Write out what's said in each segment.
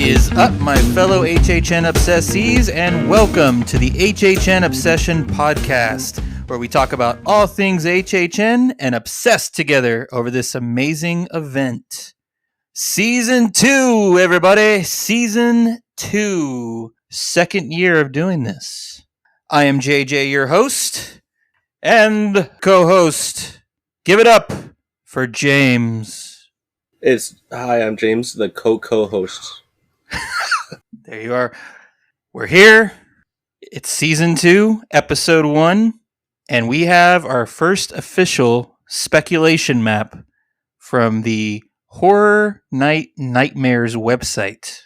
is up, my fellow HHN obsessees, and welcome to the HHN Obsession Podcast, where we talk about all things HHN and obsess together over this amazing event. Season 2, everybody! Season 2. Second year of doing this. I am JJ, your host, and co-host. Give it up for James. Hi, I'm James, the co-host. There you are. We're here. It's season 2, episode 1, and we have our first official speculation map from the Horror Night Nightmares website.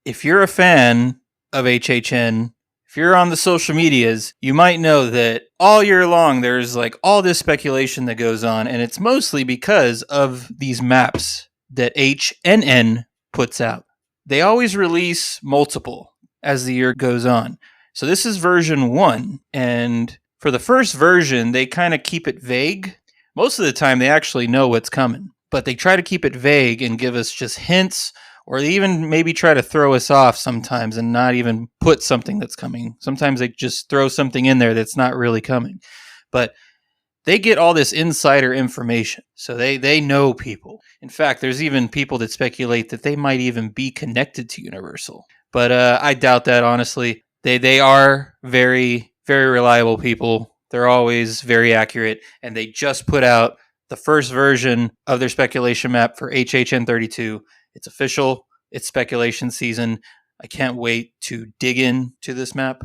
If you're a fan of HHN, if you're on the social medias, you might know that all year long there's like all this speculation that goes on, and it's mostly because of these maps that HNN puts out. They always release multiple as the year goes on. So this is version 1, and for the first version, they kind of keep it vague. Most of the time, they actually know what's coming, but they try to keep it vague and give us just hints, or they even maybe try to throw us off sometimes and not even put something that's coming. Sometimes they just throw something in there that's not really coming. But they get all this insider information, so they know people. In fact, there's even people that speculate that they might even be connected to Universal. But I doubt that, honestly. They are very, very reliable people. They're always very accurate, and they just put out the first version of their speculation map for HHN32. It's official. It's speculation season. I can't wait to dig into this map.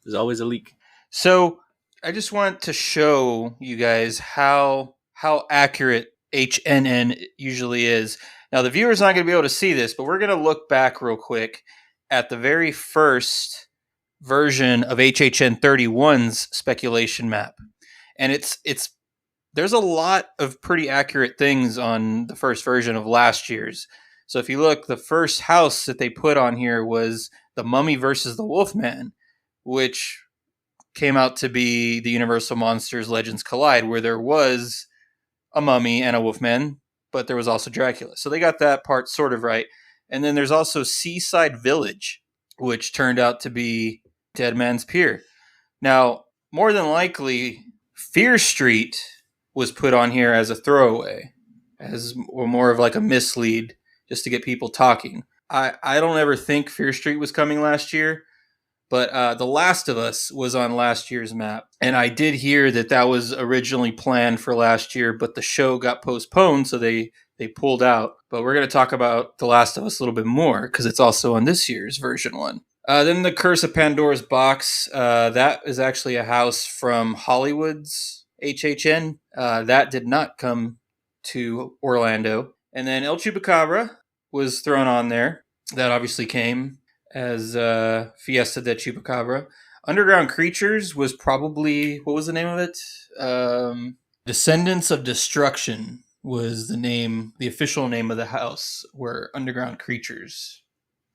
There's always a leak. So I just want to show you guys how accurate HNN usually is. Now, the viewer's not going to be able to see this, but we're going to look back real quick at the very first version of HHN31's speculation map. And there's a lot of pretty accurate things on the first version of last year's. So if you look, the first house that they put on here was the Mummy versus the Wolfman, which came out to be the Universal Monsters Legends Collide, where there was a mummy and a wolfman, but there was also Dracula. So they got that part sort of right. And then there's also Seaside Village, which turned out to be Dead Man's Pier. Now, more than likely, Fear Street was put on here as a throwaway, or more of like a mislead, just to get people talking. I don't ever think Fear Street was coming last year, but The Last of Us was on last year's map. And I did hear that was originally planned for last year, but the show got postponed, so they pulled out. But we're going to talk about The Last of Us a little bit more, because it's also on this year's version 1. Then the Curse of Pandora's Box. That is actually a house from Hollywood's HHN. That did not come to Orlando. And then El Chupacabra was thrown on there. That obviously came as Fiesta de Chupacabra. Underground Creatures was probably, what was the name of it? Descendants of Destruction was the official name of the house, were Underground Creatures.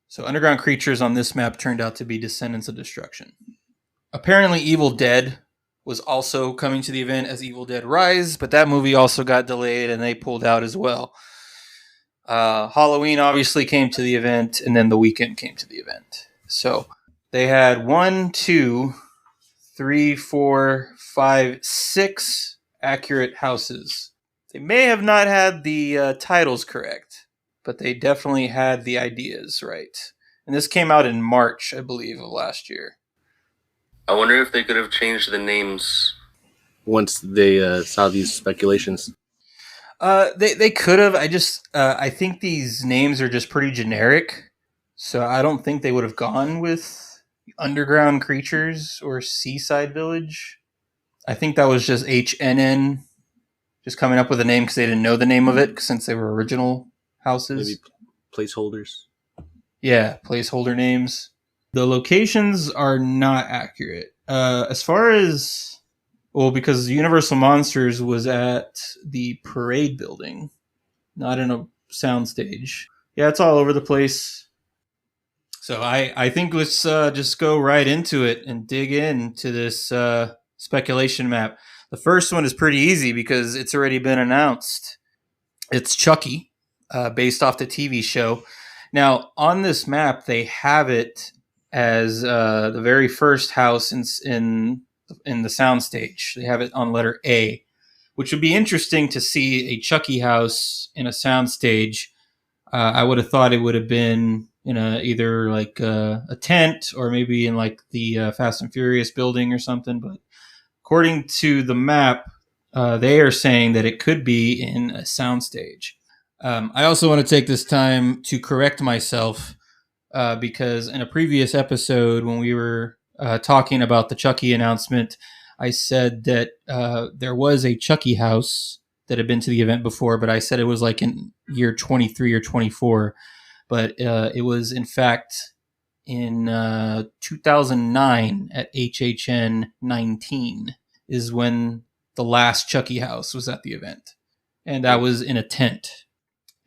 So Underground Creatures on this map turned out to be Descendants of Destruction. Apparently Evil Dead was also coming to the event as Evil Dead Rise, but that movie also got delayed and they pulled out as well. Halloween obviously came to the event, and then The Weeknd came to the event. So they had 1, 2, 3, 4, 5, 6 accurate houses. They may have not had the titles correct, but they definitely had the ideas right. And this came out in March, I believe, of last year. I wonder if they could have changed the names once they saw these speculations. They could have. I think these names are just pretty generic, so I don't think they would have gone with Underground Creatures or Seaside Village. I think that was just HNN just coming up with a name because they didn't know the name of it since they were original houses. Maybe placeholders. Yeah, placeholder names. The locations are not accurate. As far as... Well, because Universal Monsters was at the Parade Building, not in a soundstage. Yeah, it's all over the place. So I think let's just go right into it and dig into this speculation map. The first one is pretty easy because it's already been announced. It's Chucky, based off the TV show. Now, on this map, they have it as the very first house in the soundstage. They have it on letter A, which would be interesting to see a Chucky house in a soundstage. I would have thought it would have been in either like a tent or maybe in like the Fast and Furious building or something. But according to the map, they are saying that it could be in a soundstage. I also want to take this time to correct myself because in a previous episode, when we were talking about the Chucky announcement, I said that there was a Chucky house that had been to the event before, but I said it was like in year 23 or 24. But it was, in fact, in 2009 at HHN 19 is when the last Chucky house was at the event. And that was in a tent.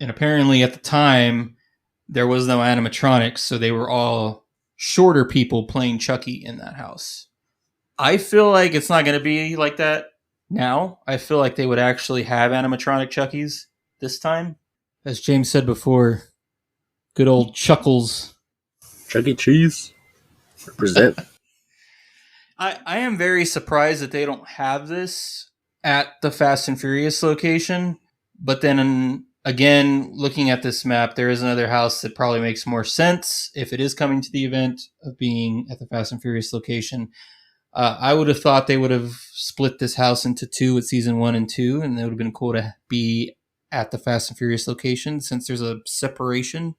And apparently at the time, there was no animatronics, so they were all shorter people playing Chucky in that house. I feel like it's not going to be like that now. I feel like they would actually have animatronic Chuckies this time. As James said before, good old Chuckles. Chuck E. Cheese. Represent. I am very surprised that they don't have this at the Fast and Furious location. But then again, looking at this map, there is another house that probably makes more sense if it is coming to the event of being at the Fast and Furious location. I would have thought they would have split this house into two with season 1 and 2, and it would have been cool to be at the Fast and Furious location since there's a separation.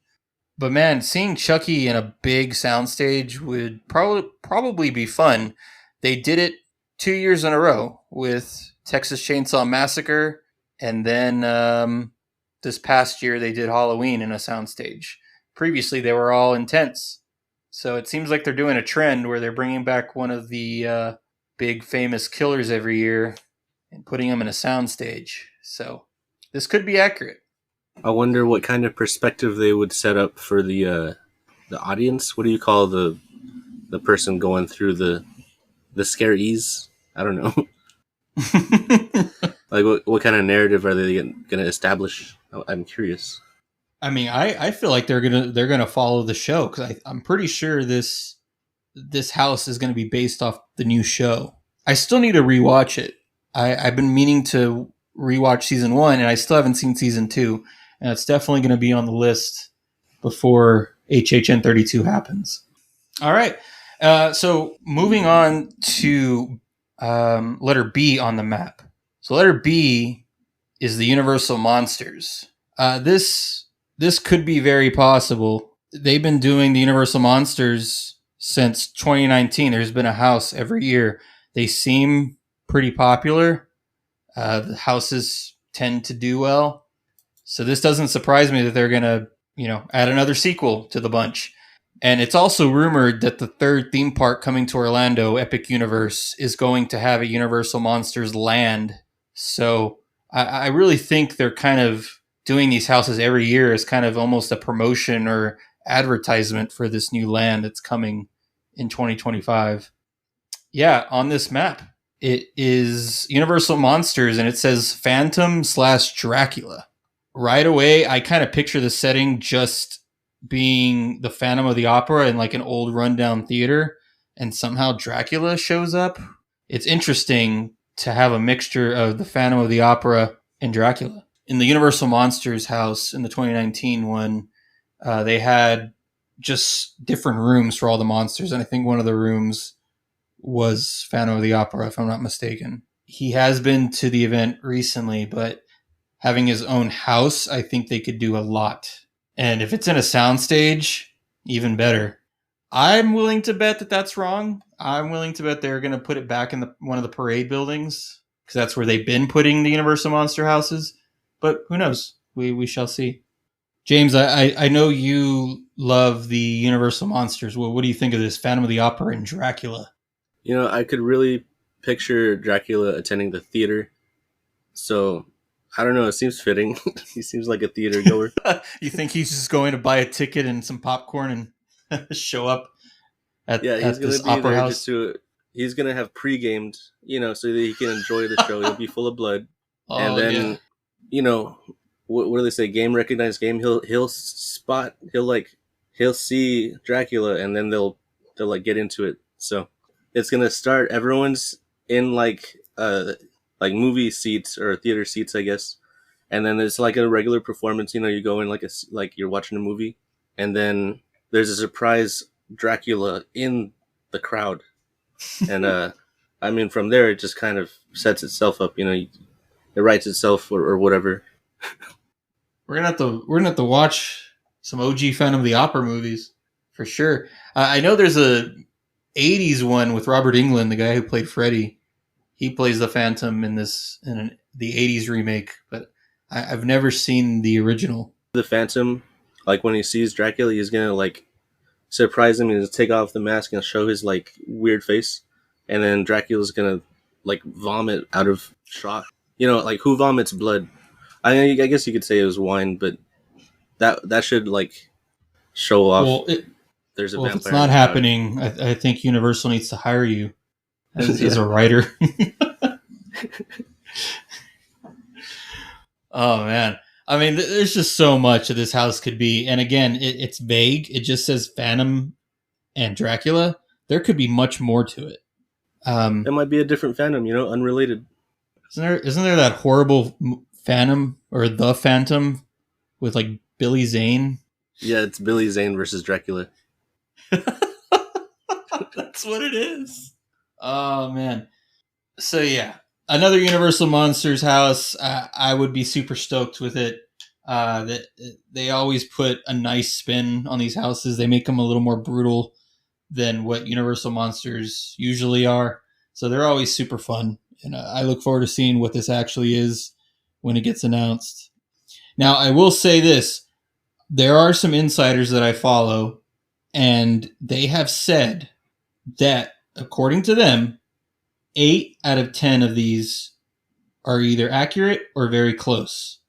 But man, seeing Chucky in a big soundstage would probably be fun. They did it 2 years in a row with Texas Chainsaw Massacre, and then this past year they did Halloween in a soundstage. Previously, they were all in tents. So it seems like they're doing a trend where they're bringing back one of the big famous killers every year and putting them in a soundstage. So this could be accurate. I wonder what kind of perspective they would set up for the audience. What do you call the person going through the scarees? I don't know. Like what kind of narrative are they going to establish? I'm curious. I mean, I feel like they're gonna follow the show because I'm pretty sure this house is gonna be based off the new show. I still need to rewatch it. I've been meaning to rewatch season 1, and I still haven't seen season 2, and it's definitely gonna be on the list before HHN32 happens. All right, so moving on to letter B on the map. So letter B is the Universal Monsters. This could be very possible. They've been doing the Universal Monsters since 2019. There's been a house every year. They seem pretty popular. The houses tend to do well. So this doesn't surprise me that they're going to, add another sequel to the bunch. And it's also rumored that the third theme park coming to Orlando, Epic Universe, is going to have a Universal Monsters land. So I really think they're kind of doing these houses every year as kind of almost a promotion or advertisement for this new land that's coming in 2025. Yeah, on this map, it is Universal Monsters and it says Phantom/Dracula. Right away, I kind of picture the setting just being the Phantom of the Opera in like an old rundown theater, and somehow Dracula shows up. It's interesting to have a mixture of the Phantom of the Opera and Dracula. In the Universal Monsters house in the 2019 one, they had just different rooms for all the monsters. And I think one of the rooms was Phantom of the Opera, if I'm not mistaken. He has been to the event recently, but having his own house, I think they could do a lot. And if it's in a soundstage, even better. I'm willing to bet that that's wrong. I'm willing to bet they're going to put it back in one of the parade buildings because that's where they've been putting the Universal Monster houses. But who knows? We shall see. James, I know you love the Universal Monsters. Well, what do you think of this Phantom of the Opera and Dracula? I could really picture Dracula attending the theater. So, I don't know. It seems fitting. He seems like a theater goer. You think he's just going to buy a ticket and some popcorn and show up at this opera house? He's going to have pre-gamed, so that he can enjoy the show. He'll be full of blood. And then, what do they say? Game recognized game. He'll see Dracula, and then they'll like get into it. So it's gonna start. Everyone's in like movie seats or theater seats, I guess. And then it's like a regular performance. You know, you go in like you're watching a movie, and then there's a surprise Dracula in the crowd, and I mean, from there it just kind of sets itself up. You know, it writes itself or whatever. We're gonna have to watch some OG Phantom of the Opera movies for sure. I know there's a '80s one with Robert Englund, the guy who played Freddy. He plays the Phantom in the '80s remake, but I've never seen the original. The Phantom, like when he sees Dracula, he's gonna like surprise him and take off the mask and show his like weird face, and then Dracula's gonna like vomit out of shock. You know, like who vomits blood? I guess you could say it was wine, but that should like show off. Well, There's a well, if vampire. it's not happening, I think Universal needs to hire you as a writer. Oh man, I mean, there's just so much that this house could be, and again, it's vague. It just says Phantom and Dracula. There could be much more to it. It might be a different Phantom, you know, unrelated. Isn't there that horrible Phantom or the Phantom with like Billy Zane? Yeah, it's Billy Zane versus Dracula. That's what it is. Oh man. So yeah, another Universal Monsters house. I would be super stoked with it. That they always put a nice spin on these houses. They make them a little more brutal than what Universal Monsters usually are. So they're always super fun. And I look forward to seeing what this actually is when it gets announced. Now, I will say this. There are some insiders that I follow, and they have said that, according to them, 8 out of 10 of these are either accurate or very close,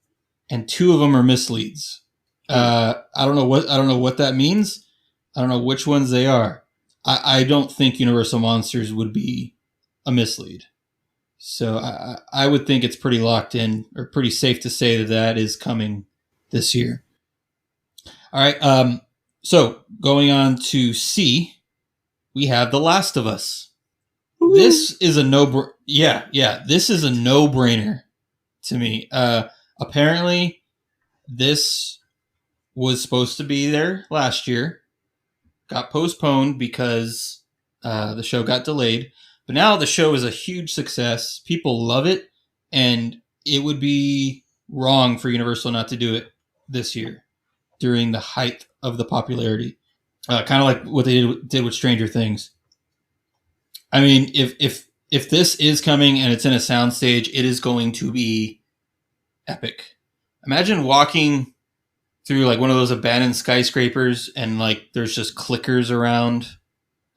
and 2 of them are misleads. I don't know what that means. I don't know which ones they are. I don't think Universal Monsters would be a mislead. So I would think it's pretty locked in, or pretty safe to say that is coming this year. All right. So going on to C, we have The Last of Us. Ooh. This is a this is a no-brainer to me. Apparently, this was supposed to be there last year, got postponed because the show got delayed. But now the show is a huge success. People love it, and it would be wrong for Universal not to do it this year during the height of the popularity. Kind of like what they did with Stranger Things. I mean, if this is coming and it's in a soundstage, it is going to be epic. Imagine walking through like one of those abandoned skyscrapers and like there's just clickers around.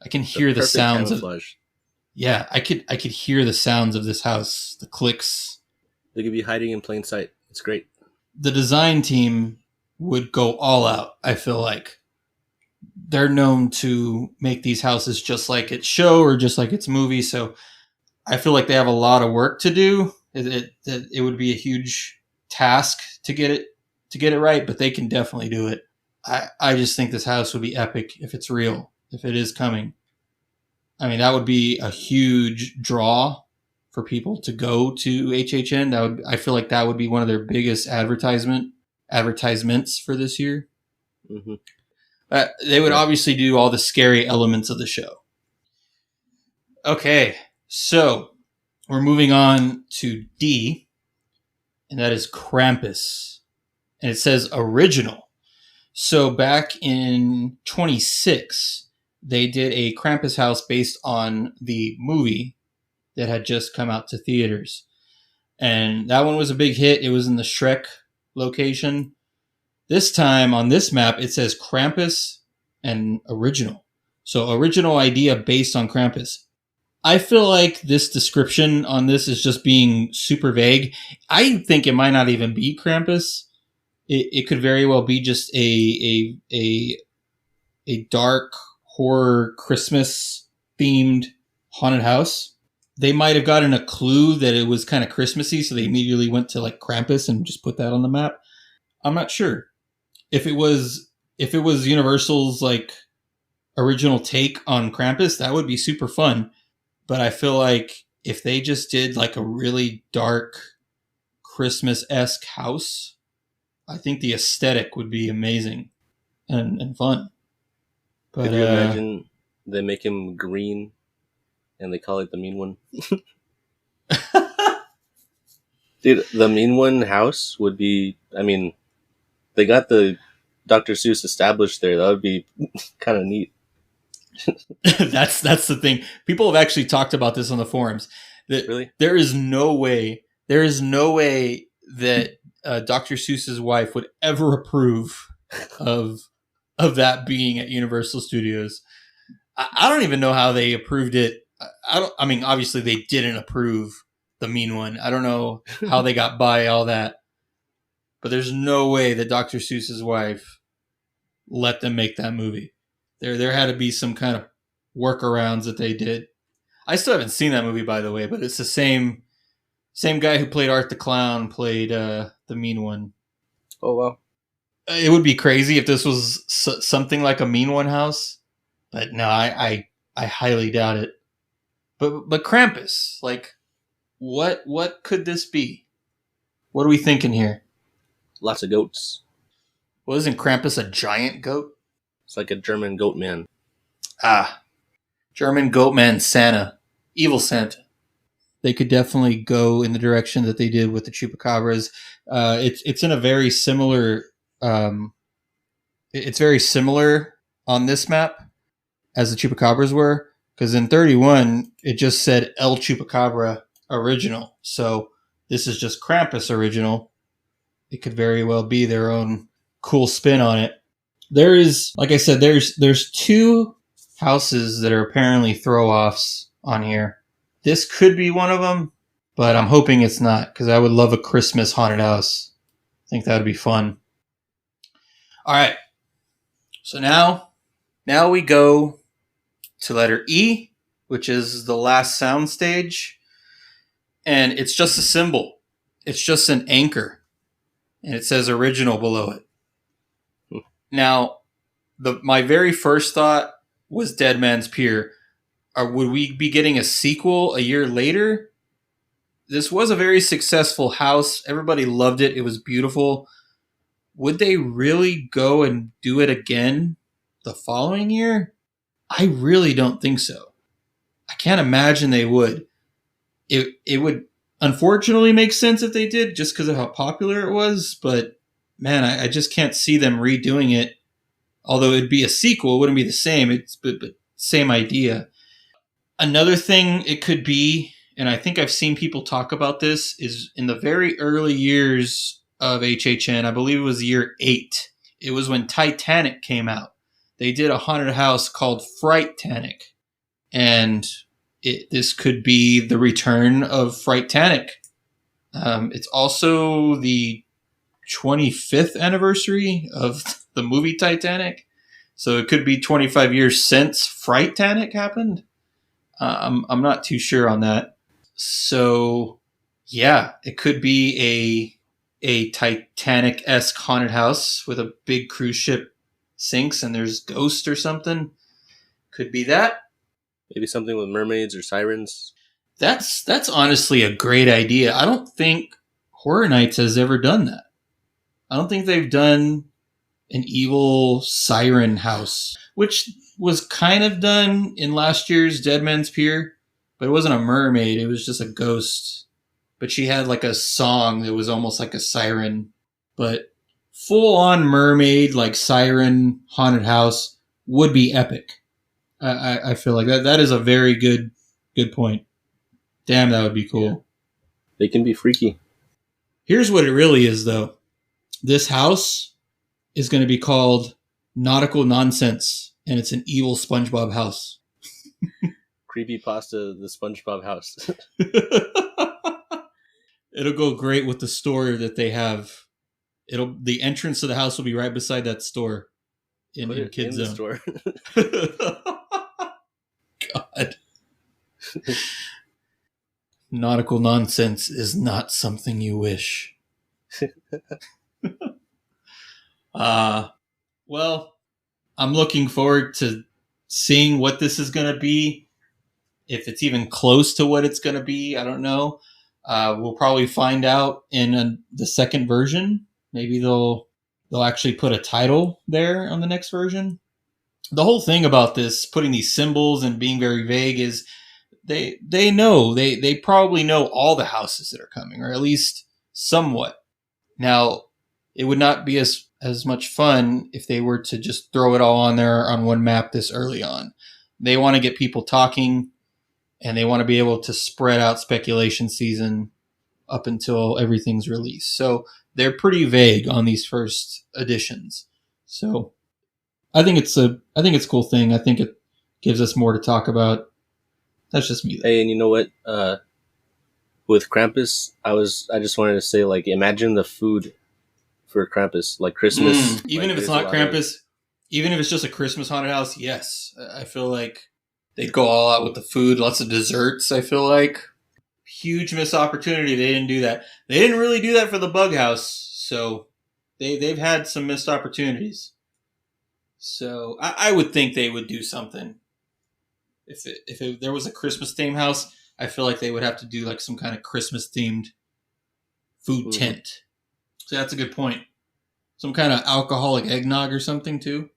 I can hear the sounds camouflage. Yeah, I could hear the sounds of this house, the clicks. They could be hiding in plain sight. It's great. The design team would go all out, I feel like. They're known to make these houses just like its show or just like its movie, so I feel like they have a lot of work to do. It would be a huge task to get it right, but they can definitely do it. I just think this house would be epic if it's real, if it is coming. I mean, that would be a huge draw for people to go to HHN. I feel like that would be one of their biggest advertisements for this year. Mm-hmm. They would obviously do all the scary elements of the show. Okay, so we're moving on to D, and that is Krampus. And it says original. So back in 26, they did a Krampus house based on the movie that had just come out to theaters. And that one was a big hit. It was in the Shrek location. This time on this map, it says Krampus and original. So original idea based on Krampus. I feel like this description on this is just being super vague. I think it might not even be Krampus. It could very well be just a dark horror Christmas themed haunted house. They might have gotten a clue that it was kind of Christmassy, so they immediately went to like Krampus and just put that on the map. I'm not sure if it was Universal's like original take on Krampus, that would be super fun. But I feel like if they just did like a really dark Christmas-esque house, I think the aesthetic would be amazing and fun. Could But you imagine they make him green and they call it the Mean One? Dude, the Mean One house would be, I mean, they got the Dr. Seuss established there. That would be kind of neat. that's the thing. People have actually talked about this on the forums. That Really? there is no way that Dr. Seuss's wife would ever approve of that being at Universal Studios. I don't even know how they approved it. I don't. I mean, obviously they didn't approve the Mean One. I don't know how they got by all that, but there's no way that Dr. Seuss's wife let them make that movie. There had to be some kind of workarounds that they did. I still haven't seen that movie, by the way, but it's the same guy who played Art the Clown played the Mean One. Oh, wow. It would be crazy if this was something like a Mean One house, but no, I highly doubt it. But Krampus, like, what could this be? What are we thinking here? Lots of goats. Well, isn't Krampus a giant goat? It's like a German goat man. Ah, German goat man Santa, evil Santa. They could definitely go in the direction that they did with the chupacabras. It's in a very similar. It's very similar on this map as the chupacabras were, because in 31 it just said El Chupacabra original. So this is just Krampus original. It could very well be their own cool spin on it. There is, like I said, there's two houses that are apparently throw-offs on here. This could be one of them, but I'm hoping it's not, because I would love a Christmas haunted house. I think that would be fun. All right. So now we go to letter E, which is the last sound stage. And it's just a symbol. It's just an anchor. And it says original below it. Now, my very first thought was Dead Man's Pier. Would we be getting a sequel a year later? This was a very successful house. Everybody loved it. It was beautiful. Would they really go and do it again the following year? I really don't think so. I can't imagine they would. It would unfortunately make sense if they did, just because of how popular it was. But man, I just can't see them redoing it. Although it'd be a sequel, it wouldn't be the same. But same idea. Another thing it could be, and I think I've seen people talk about this, is in the very early years of HHN, I believe it was year 8. It was when Titanic came out. They did a haunted house called Fright-tanic. And this could be the return of Fright-tanic. It's also the 25th anniversary of the movie Titanic. So it could be 25 years since Fright-tanic happened. I'm not too sure on that. So, yeah, it could be a Titanic-esque haunted house with a big cruise ship sinks and there's ghosts or something. Could be that. Maybe something with mermaids or sirens. That's honestly a great idea. I don't think Horror Nights has ever done that. I don't think they've done an evil siren house, which was kind of done in last year's Dead Man's Pier, but it wasn't a mermaid. It was just a ghost. But she had like a song that was almost like a siren. But full on mermaid, like siren haunted house would be epic. I feel like that is a very good point. Damn, that would be cool. Yeah. They can be freaky. Here's what it really is, though. This house is going to be called Nautical Nonsense, and it's an evil SpongeBob house. Creepypasta, the SpongeBob house. It'll go great with the store that they have. The entrance to the house will be right beside that store in Kids Zone. Store. God. Nautical nonsense is not something you wish. Uh, well, I'm looking forward to seeing what this is going to be. If it's even close to what it's going to be, I don't know. We'll probably find out in the second version. Maybe they'll actually put a title there on the next version. The whole thing about this, putting these symbols and being very vague, is they probably know all the houses that are coming, or at least somewhat. Now, it would not be as much fun if they were to just throw it all on there on one map this early on. They want to get people talking, and they want to be able to spread out speculation season up until everything's released. So they're pretty vague on these first editions. So I think it's a cool thing. I think it gives us more to talk about. That's just me. Hey, and you know what? With Krampus, I just wanted to say, like, imagine the food for Krampus, like Christmas. Even like, if it's not Krampus, even if it's just a Christmas haunted house, yes, I feel like they'd go all out with the food. Lots of desserts. I feel like huge missed opportunity. They didn't do that. They didn't really do that for the Bug House, so they've had some missed opportunities. So I would think they would do something if there was a Christmas theme house. I feel like they would have to do like some kind of Christmas themed food tent. So that's a good point. Some kind of alcoholic eggnog or something too.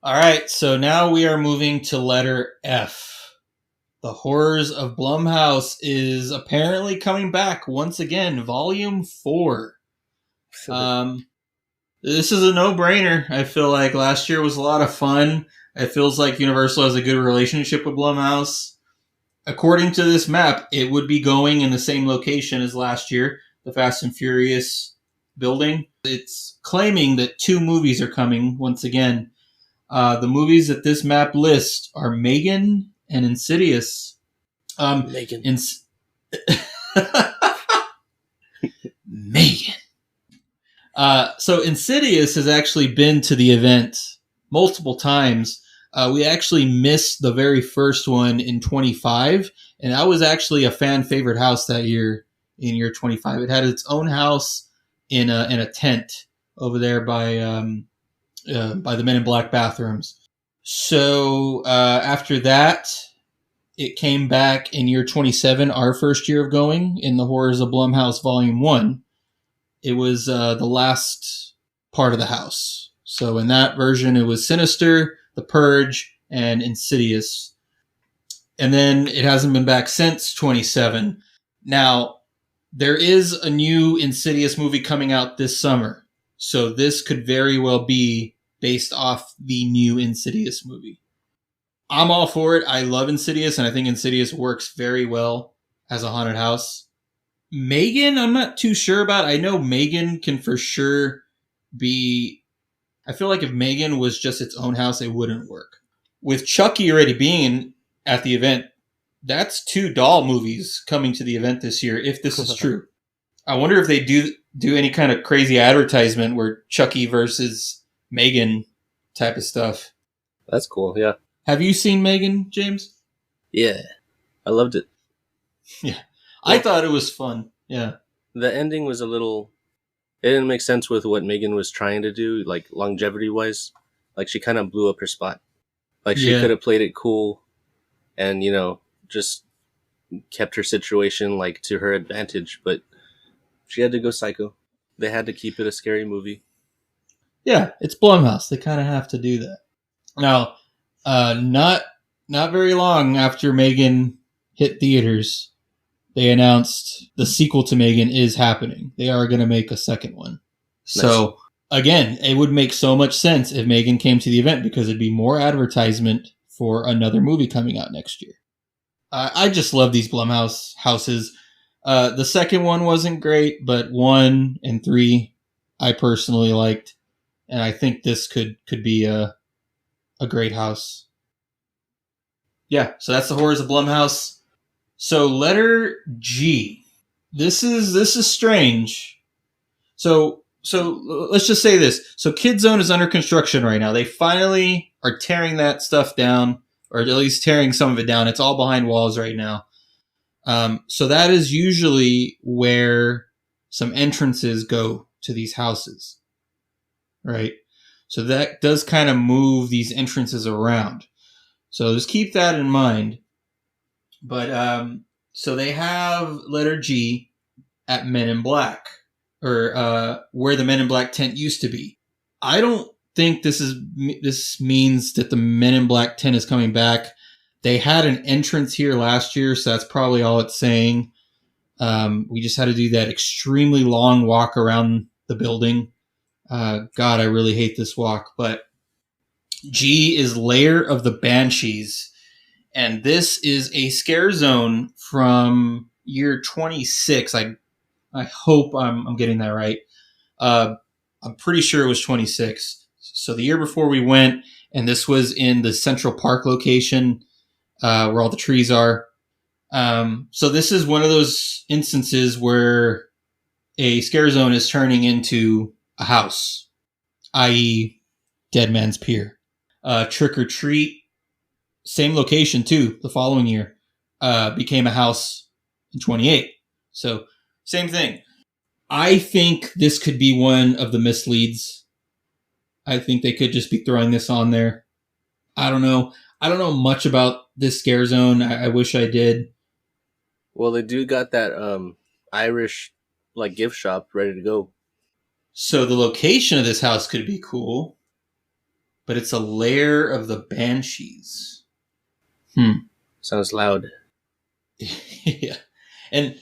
All right, so now we are moving to letter F. The Horrors of Blumhouse is apparently coming back once again, Volume 4. This is a no-brainer. I feel like last year was a lot of fun. It feels like Universal has a good relationship with Blumhouse. According to this map, it would be going in the same location as last year, the Fast and Furious building. It's claiming that 2 movies are coming once again. The movies that this map lists are Megan and Insidious. Megan. Megan. So Insidious has actually been to the event multiple times. We actually missed the very first one in 25, and that was actually a fan favorite house that year in year 25. It had its own house in a tent over there by the Men in Black bathrooms. So after that, it came back in year 27, our first year of going, in the Horrors of Blumhouse Volume 1. It was the last part of the house. So in that version, it was Sinister, The Purge, and Insidious. And then it hasn't been back since 27. Now, there is a new Insidious movie coming out this summer. So this could very well be based off the new Insidious movie. I'm all for it. I love Insidious, and I think Insidious works very well as a haunted house. Megan, I'm not too sure about. I know Megan can for sure be... I feel like if Megan was just its own house, it wouldn't work. With Chucky already being at the event, that's 2 doll movies coming to the event this year, if this is true. I wonder if they do any kind of crazy advertisement where Chucky versus Megan type of stuff. That's cool, yeah. Have you seen Megan, James? Yeah. I loved it. Yeah. Well, I thought it was fun. Yeah. The ending was a little... It didn't make sense with what Megan was trying to do, like longevity-wise. Like, she kind of blew up her spot. Like, she could have played it cool and, just kept her situation, like, to her advantage, but she had to go psycho. They had to keep it a scary movie. Yeah, it's Blumhouse. They kind of have to do that. Now, not very long after Megan hit theaters, they announced the sequel to Megan is happening. They are going to make a second one. Nice. So, again, it would make so much sense if Megan came to the event because it'd be more advertisement for another movie coming out next year. I just love these Blumhouse houses. The second one wasn't great, but 1 and 3 I personally liked. And I think this could be a great house. Yeah, so that's the Horrors of Blumhouse. So letter G. This is strange. So let's just say this. So Kid Zone is under construction right now. They finally are tearing that stuff down, or at least tearing some of it down. It's all behind walls right now. So that is usually where some entrances go to these houses, right? So that does kind of move these entrances around. So just keep that in mind. But so they have letter G at Men in Black, or where the Men in Black tent used to be. I don't think this means that the Men in Black tent is coming back. They had an entrance here last year, so that's probably all it's saying. We just had to do that extremely long walk around the building. God, I really hate this walk. But G is Lair of the Banshees. And this is a scare zone from year 26. I hope I'm getting that right. I'm pretty sure it was 26. So the year before we went, and this was in the Central Park location where all the trees are. So this is one of those instances where a scare zone is turning into a house, i.e. Dead Man's Pier. Trick or Treat, same location too, the following year, became a house in 28. So same thing. I think this could be one of the misleads. I think they could just be throwing this on there. I don't know. I don't know much about this scare zone. I wish I did. Well, they do got that Irish like gift shop ready to go. So the location of this house could be cool, but it's a lair of the Banshees. Sounds loud. Yeah. And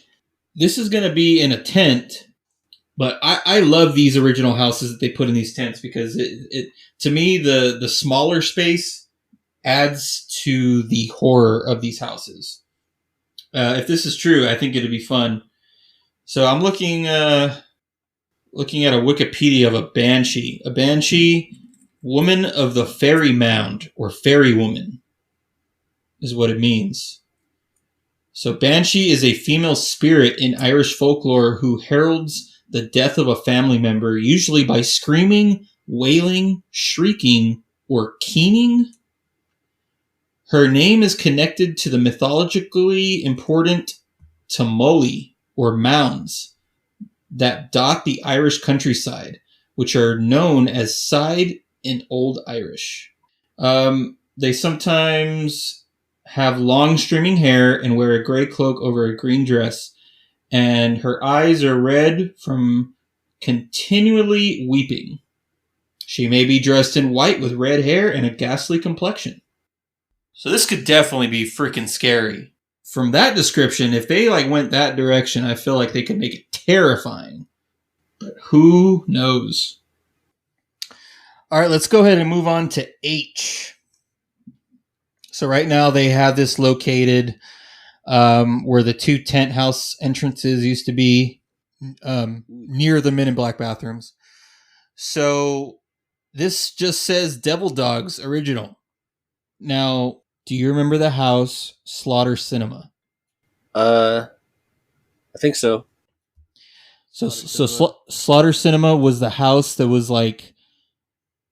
this is going to be in a tent, but I love these original houses that they put in these tents because it to me, the smaller space adds to the horror of these houses. If this is true, I think it'd be fun. So I'm looking at a Wikipedia of a banshee. A banshee, woman of the fairy mound, or fairy woman, is what it means. So banshee is a female spirit in Irish folklore who heralds the death of a family member, usually by screaming, wailing, shrieking, or keening. Her name is connected to the mythologically important tumuli, or mounds, that dot the Irish countryside, which are known as side in Old Irish. They sometimes have long streaming hair and wear a gray cloak over a green dress, and her eyes are red from continually weeping. She may be dressed in white with red hair and a ghastly complexion. So this could definitely be freaking scary. From that description, if they went that direction, I feel like they could make it terrifying. But who knows? All right, let's go ahead and move on to H. So right now they have this located where the two tent house entrances used to be, near the Men in Black bathrooms. So this just says Devil Dogs Original. Now, do you remember the house Slaughter Cinema? I think so. Slaughter Cinema was the house that was like,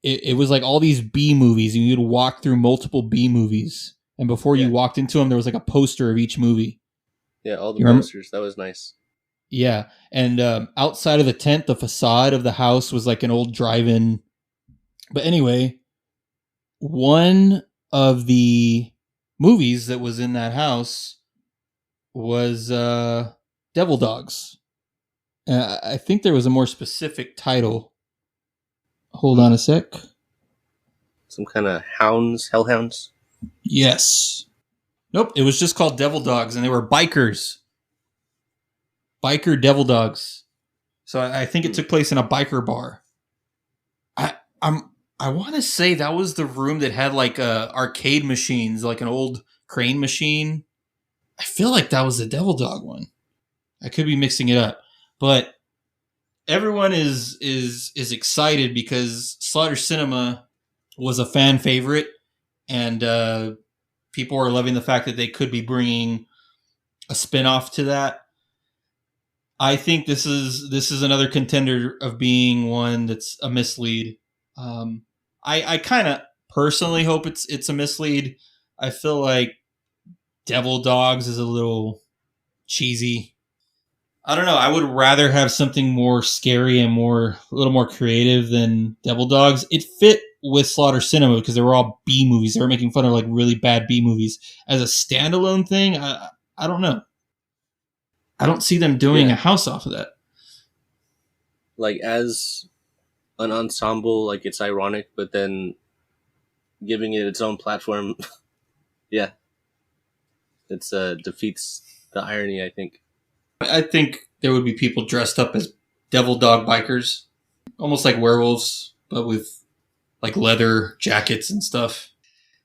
it was like all these B movies, and you'd walk through multiple B movies, and before you walked into them, there was like a poster of each movie. Yeah, all the posters. That was nice. Yeah, and outside of the tent, the facade of the house was like an old drive-in. But anyway, one of the movies that was in that house was Devil Dogs. I think there was a more specific title. Hold on a sec. Some kind of hounds, hellhounds? Yes. Nope, it was just called Devil Dogs, and they were bikers. Biker Devil Dogs. So I think it took place in a biker bar. I want to say that was the room that had like arcade machines, like an old crane machine. I feel like that was the Devil Dog one. I could be mixing it up, but everyone is excited because Slaughter Cinema was a fan favorite, and people are loving the fact that they could be bringing a spinoff to that. I think this is another contender of being one that's a mislead. I kind of personally hope it's a mislead. I feel like Devil Dogs is a little cheesy. I don't know. I would rather have something more scary and a little more creative than Devil Dogs. It fit with Slaughter Cinema because they were all B movies. They were making fun of like really bad B movies. As a standalone thing, I don't know. I don't see them doing Yeah, a house off of that. like as an ensemble, like it's ironic, but then giving it its own platform, yeah, it's defeats the irony, I think. I think there would be people dressed up as Devil Dog bikers, almost like werewolves, but with like leather jackets and stuff.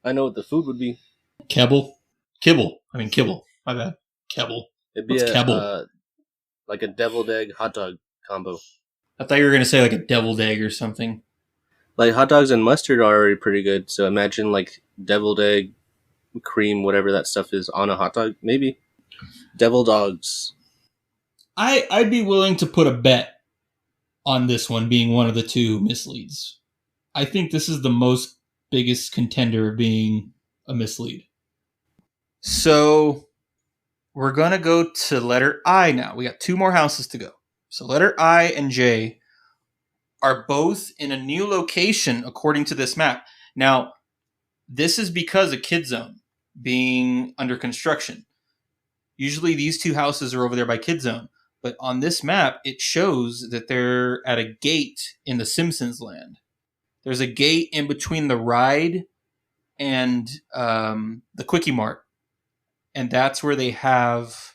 I know what the food would be. Kebble, kibble. I mean kibble. My bad. Kebble. It'd be What's a kebble? like a deviled egg hot dog combo. I thought you were gonna say like a deviled egg or something. Like hot dogs and mustard are already pretty good, so imagine like deviled egg, cream, whatever that stuff is on a hot dog. Maybe devil dogs. I'd be willing to put a bet on this one being one of the two misleads. I think this is the most biggest contender of being a mislead. So we're gonna go to letter I now. We got two more houses to go. So letter I and J are both in a new location according to this map. Now, this is because of Kid Zone being under construction. Usually these two houses are over there by Kid Zone, but on this map it shows that they're at a gate in the Simpsons land. There's a gate in between the ride and the Quickie Mart, and that's where they have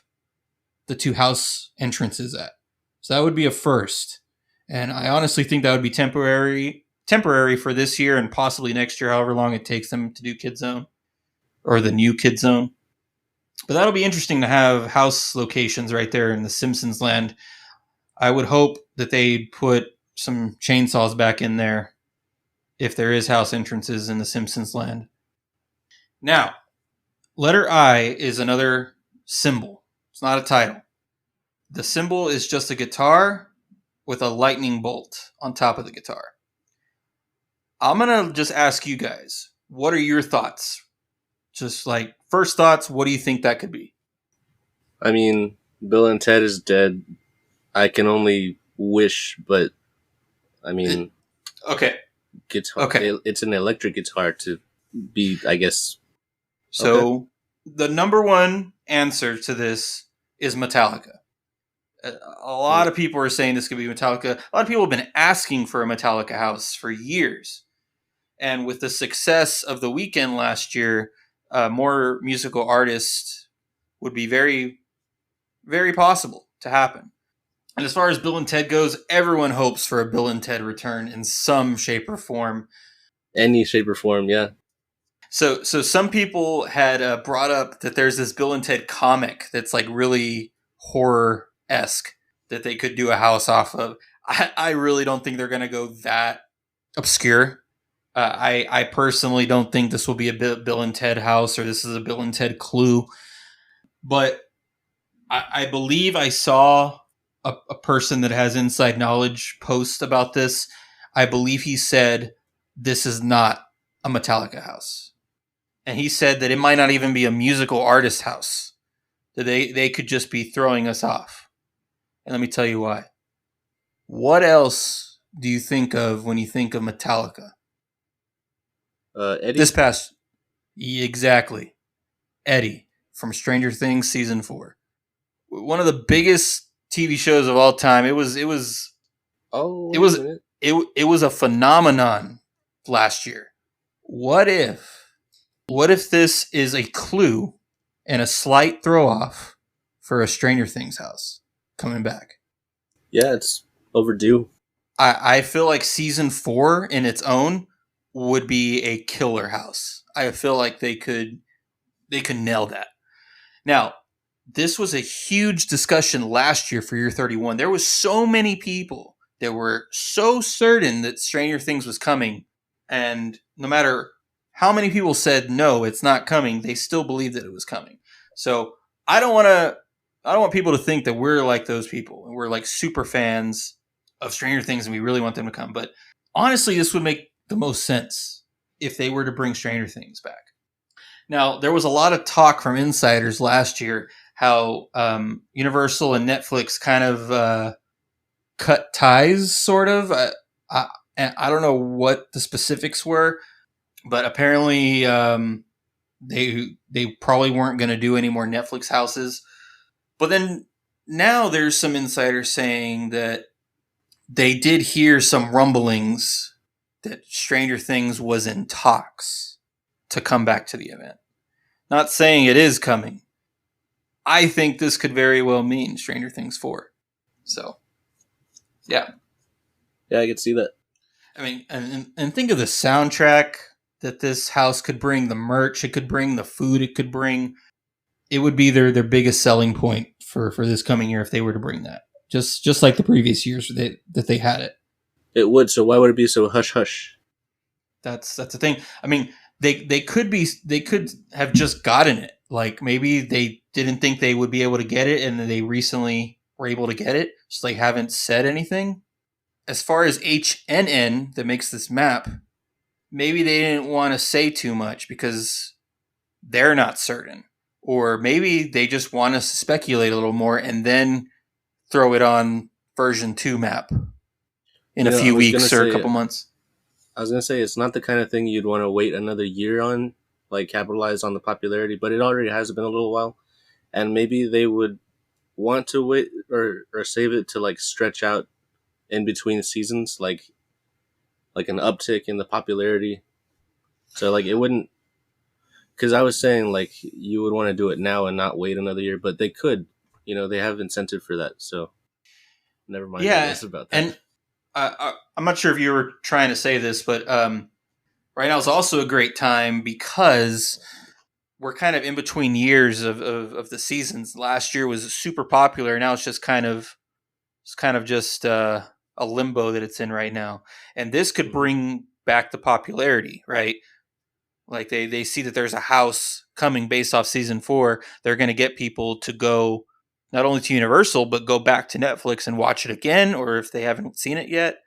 the two house entrances at. So that would be a first. And I honestly think that would be temporary for this year and possibly next year, however long it takes them to do Kid Zone or the new Kid Zone. But that'll be interesting to have house locations right there in the Simpsons land. I would hope that they put some chainsaws back in there if there is house entrances in the Simpsons land. Now, letter I is another symbol. It's not a title. The symbol is just a guitar with a lightning bolt on top of the guitar. I'm going to just ask you guys, what are your thoughts? Just like first thoughts, what do you think that could be? I mean, Bill and Ted is dead. I can only wish, but I mean, Okay. guitar. Okay. It's an electric guitar to be, I guess. So the number one answer to this is Metallica. A lot of people are saying this could be Metallica. A lot of people have been asking for a Metallica house for years. And with the success of The Weeknd last year, more musical artists would be very, very possible to happen. And as far as Bill and Ted goes, everyone hopes for a Bill and Ted return in some shape or form. Any shape or form, yeah. So some people had brought up that there's this Bill and Ted comic that's like really horror-esque that they could do a house off of. I really don't think they're going to go that obscure. I personally don't think this will be a Bill and Ted house or this is a Bill and Ted Clue. But I believe I saw a person that has inside knowledge post about this. I believe he said this is not a Metallica house. And he said that it might not even be a musical artist house. That they could just be throwing us off. And let me tell you why. What else do you think of when you think of Metallica? Eddie? This past... Exactly. Eddie from Stranger Things Season 4. One of the biggest TV shows of all time. It was Oh, it was a phenomenon last year. What if this is a clue and a slight throw off for a Stranger Things house coming back? Yeah, it's overdue. I feel like season 4 in its own would be a killer house. I feel like they could nail that. Now, this was a huge discussion last year for Year 31. There was so many people that were so certain that Stranger Things was coming, and no matter how many people said no, it's not coming, they still believed that it was coming. So I don't want people to think that we're like those people and we're like super fans of Stranger Things and we really want them to come. But honestly, this would make the most sense if they were to bring Stranger Things back. Now, there was a lot of talk from insiders last year how Universal and Netflix kind of cut ties, sort of. And I don't know what the specifics were, but apparently they probably weren't going to do any more Netflix houses. But then now there's some insiders saying that they did hear some rumblings that Stranger Things was in talks to come back to the event. Not saying it is coming. I think this could very well mean Stranger Things 4. So, yeah. Yeah, I could see that. I mean, and think of the soundtrack that this house could bring, the merch it could bring, the food it could bring. It would be their biggest selling point for this coming year if they were to bring that. Just like the previous years that they had it. It would. So why would it be so hush hush? That's the thing. I mean, they could have just gotten it. Like maybe they didn't think they would be able to get it, and then they recently were able to get it. So they haven't said anything. As far as HNN that makes this map, maybe they didn't want to say too much because they're not certain. Or maybe they just want us to speculate a little more and then throw it on version 2 map in a few weeks or a couple months. I was going to say, it's not the kind of thing you'd want to wait another year on, like capitalize on the popularity, but it already has been a little while. And maybe they would want to wait or save it to like stretch out in between seasons, like an uptick in the popularity. So like it wouldn't, because I was saying like you would want to do it now and not wait another year, but they could, they have incentive for that. So never mind. Yeah, I guess about that. And I'm not sure if you were trying to say this, but right now is also a great time because we're kind of in between years of the seasons. Last year was super popular. Now it's just kind of just a limbo that it's in right now. And this could bring back the popularity, right? Like they see that there's a house coming based off season 4. They're going to get people to go not only to Universal, but go back to Netflix and watch it again, or if they haven't seen it yet.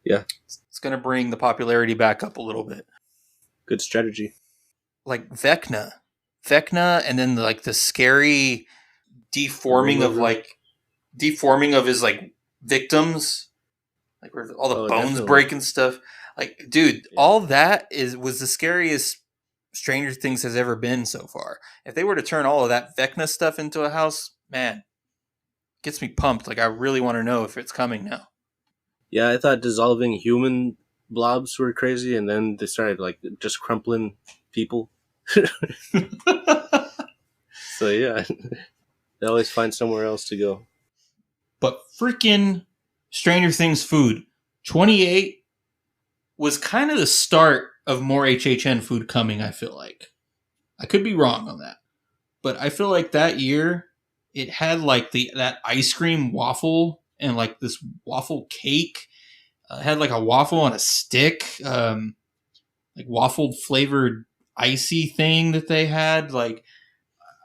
Yeah. It's going to bring the popularity back up a little bit. Good strategy. Like Vecna, and then like the scary deforming of his like victims, like where all the bones definitely break and stuff. Like, dude, all that was the scariest Stranger Things has ever been so far. If they were to turn all of that Vecna stuff into a house, man, gets me pumped. Like, I really want to know if it's coming now. Yeah, I thought dissolving human blobs were crazy, and then they started like just crumpling people. So yeah, they always find somewhere else to go. But freaking Stranger Things food, 28 was kind of the start of more HHN food coming. I feel like I could be wrong on that, but I feel like that year it had like that ice cream waffle and like this waffle cake. It had like a waffle on a stick, like waffle flavored icy thing that they had. Like,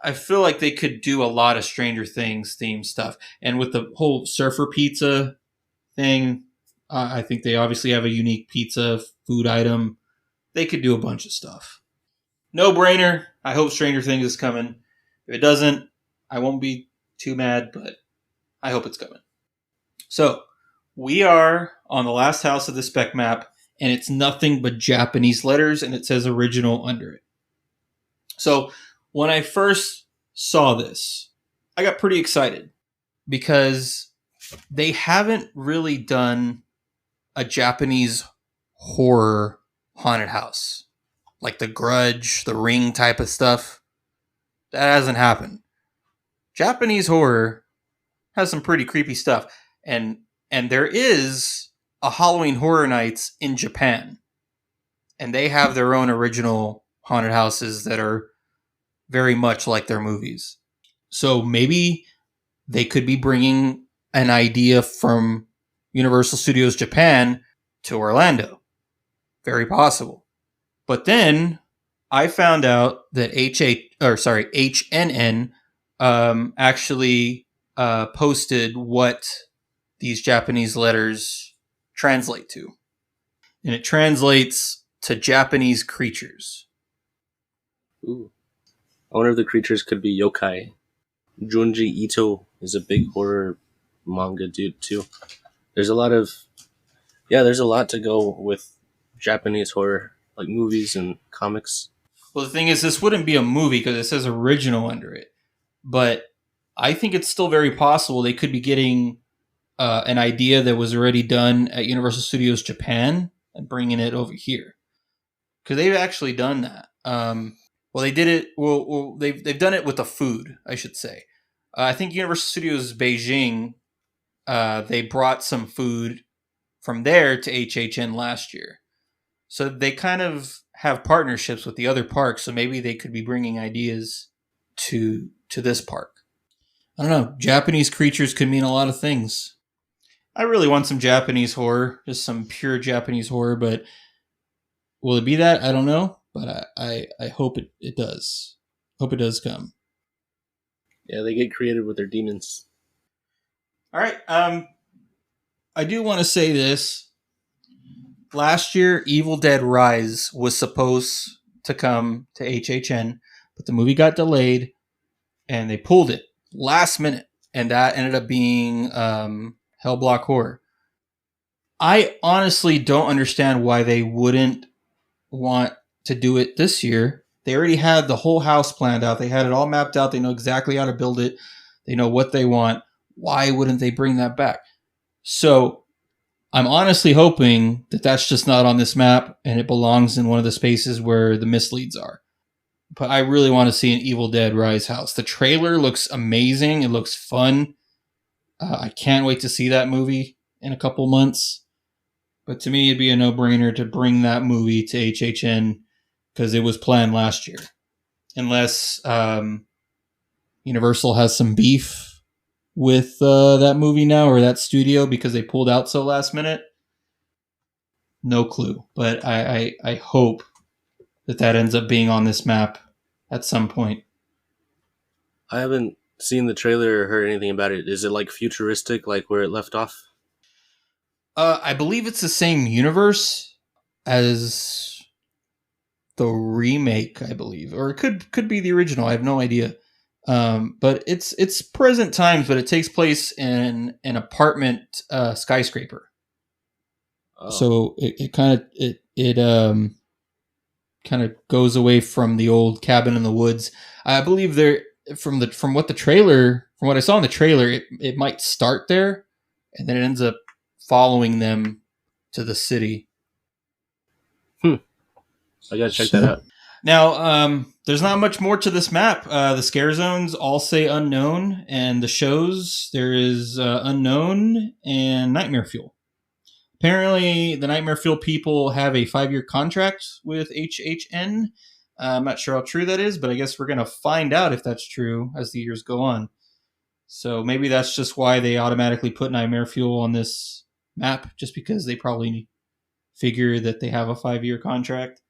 I feel like they could do a lot of Stranger Things themed stuff. And with the whole surfer pizza thing, I think they obviously have a unique pizza food item. They could do a bunch of stuff. No brainer. I hope Stranger Things is coming. If it doesn't, I won't be too mad, but I hope it's coming. So, we are on the last house of the spec map, and it's nothing but Japanese letters, and it says original under it. So, when I first saw this, I got pretty excited because they haven't really done a Japanese horror haunted house. Like the Grudge, the Ring type of stuff. That hasn't happened. Japanese horror has some pretty creepy stuff. And there is a Halloween Horror Nights in Japan. And they have their own original haunted houses that are very much like their movies. So maybe they could be bringing an idea from Universal Studios Japan to Orlando. Very possible. But then I found out that HNN actually posted what these Japanese letters translate to. And it translates to Japanese creatures. Ooh. I wonder if the creatures could be yokai. Junji Ito is a big horror manga dude too. There's a lot of there's a lot to go with Japanese horror, like movies and comics. Well, the thing is, this wouldn't be a movie because it says original under it. But I think it's still very possible they could be getting an idea that was already done at Universal Studios Japan and bringing it over here because they've actually done that. Well, they did it. Well, they've done it with the food, I should say. I think Universal Studios Beijing, they brought some food from there to HHN last year, so they kind of have partnerships with the other parks. So maybe they could be bringing ideas to this park. I don't know. Japanese creatures could mean a lot of things. I really want some Japanese horror, just some pure Japanese horror, but will it be that? I don't know, but I hope it does. Hope it does come. Yeah, they get creative with their demons. All right. I do want to say this. Last year, Evil Dead Rise was supposed to come to HHN, but the movie got delayed, and they pulled it last minute, and that ended up being Hellblock Horror. I honestly don't understand why they wouldn't want to do it this year. They already had the whole house planned out. They had it all mapped out. They know exactly how to build it. They know what they want. Why wouldn't they bring that back? So I'm honestly hoping that that's just not on this map and it belongs in one of the spaces where the misleads are. But I really want to see an Evil Dead Rise house. The trailer looks amazing. It looks fun. I can't wait to see that movie in a couple months. But to me, it'd be a no-brainer to bring that movie to HHN because it was planned last year. Unless Universal has some beef with that movie now or that studio because they pulled out so last minute. No clue. But I hope that ends up being on this map at some point. I haven't seen the trailer or heard anything about it. Is it like futuristic, like where it left off? I believe it's the same universe as the remake, I believe, or it could be the original. I have no idea. But it's present times, but it takes place in an apartment skyscraper. Oh. So it kind of goes away from the old cabin in the woods. I believe there from what I saw in the trailer, it might start there, and then it ends up following them to the city. I gotta check that out. Now, there's not much more to this map. The scare zones all say unknown, and the shows there is unknown and Nightmare Fuel. Apparently, the Nightmare Fuel people have a 5-year contract with HHN. I'm not sure how true that is, but I guess we're going to find out if that's true as the years go on. So maybe that's just why they automatically put Nightmare Fuel on this map, just because they probably figure that they have a 5-year contract.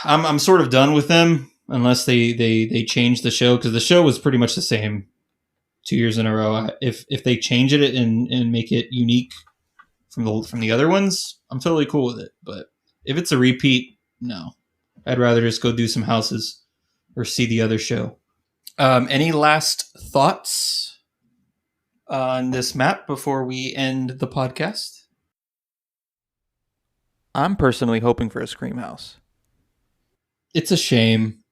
I'm sort of done with them unless they change the show, because the show was pretty much the same 2 years in a row. If they change it and make it unique from the other ones, I'm totally cool with it. But if it's a repeat, no. I'd rather just go do some houses or see the other show. Any last thoughts on this map before we end the podcast? I'm personally hoping for a Scream house. It's a shame.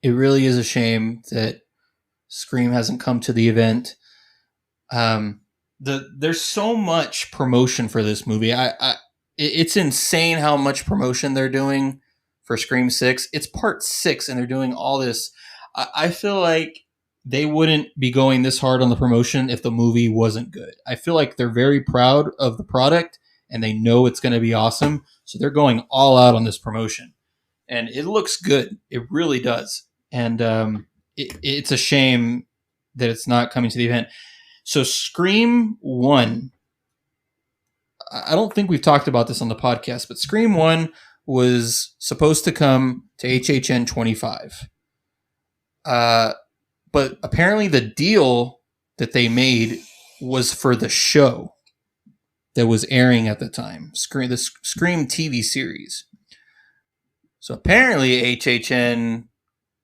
It really is a shame that Scream hasn't come to the event. There's so much promotion for this movie. It's insane how much promotion they're doing for Scream 6. It's part 6 and they're doing all this. I feel like they wouldn't be going this hard on the promotion if the movie wasn't good. I feel like they're very proud of the product and they know it's going to be awesome. So they're going all out on this promotion. And it looks good. It really does. And it's a shame that it's not coming to the event. So Scream 1, I don't think we've talked about this on the podcast, but Scream 1 was supposed to come to HHN25. But apparently the deal that they made was for the show that was airing at the time, the Scream TV series. So apparently HHN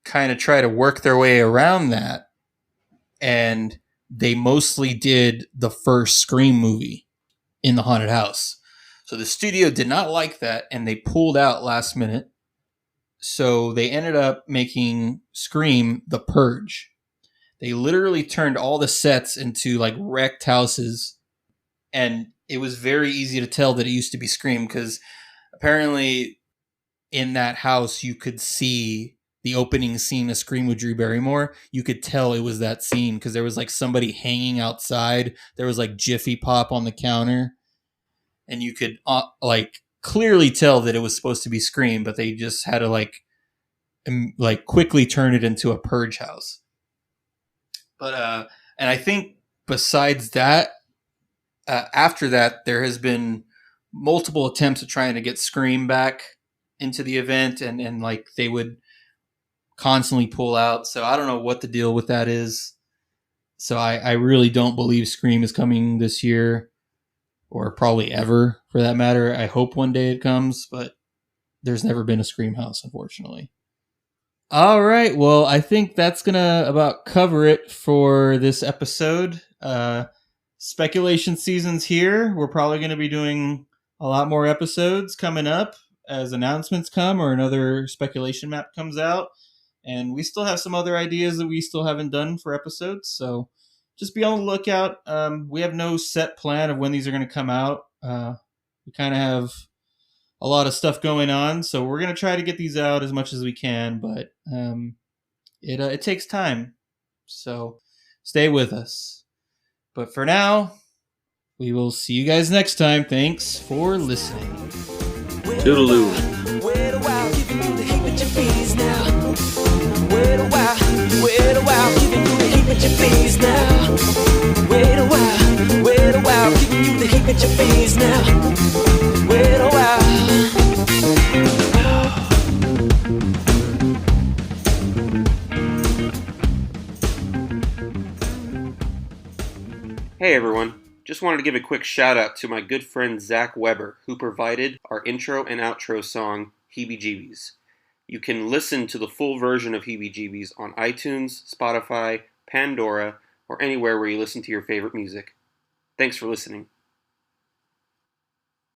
kind of tried to work their way around that and they mostly did the first Scream movie in the haunted house. So the studio did not like that, and they pulled out last minute. So they ended up making Scream The Purge. They literally turned all the sets into like wrecked houses, and it was very easy to tell that it used to be Scream because apparently in that house you could see the opening scene of Scream with Drew Barrymore. You could tell it was that scene because there was like somebody hanging outside. There was like Jiffy Pop on the counter, and you could like clearly tell that it was supposed to be Scream, but they just had to like quickly turn it into a Purge house. But and I think besides that, after that, there has been multiple attempts at trying to get Scream back into the event, and like they would constantly pull out. So I don't know what the deal with that is. So I really don't believe Scream is coming this year, or probably ever for that matter. I hope one day it comes, but there's never been a Scream house, unfortunately. All right. Well, I think that's going to about cover it for this episode. Speculation season's here. We're probably going to be doing a lot more episodes coming up as announcements come or another speculation map comes out. And we still have some other ideas that we still haven't done for episodes. So just be on the lookout. We have no set plan of when these are going to come out. We kind of have a lot of stuff going on, so we're going to try to get these out as much as we can, but it takes time. So stay with us. But for now, we will see you guys next time. Thanks for listening. Toodaloo. Wait a while, giving you the heat with your bees now. Wait a while, giving you the heat with your bees now. Wait a while, giving you the heat with your bees now. Wait a while. Hey everyone, just wanted to give a quick shout out to my good friend Zach Weber, who provided our intro and outro song, Heebie Jeebies. You can listen to the full version of Heebie Jeebies on iTunes, Spotify, Pandora, or anywhere where you listen to your favorite music. Thanks for listening.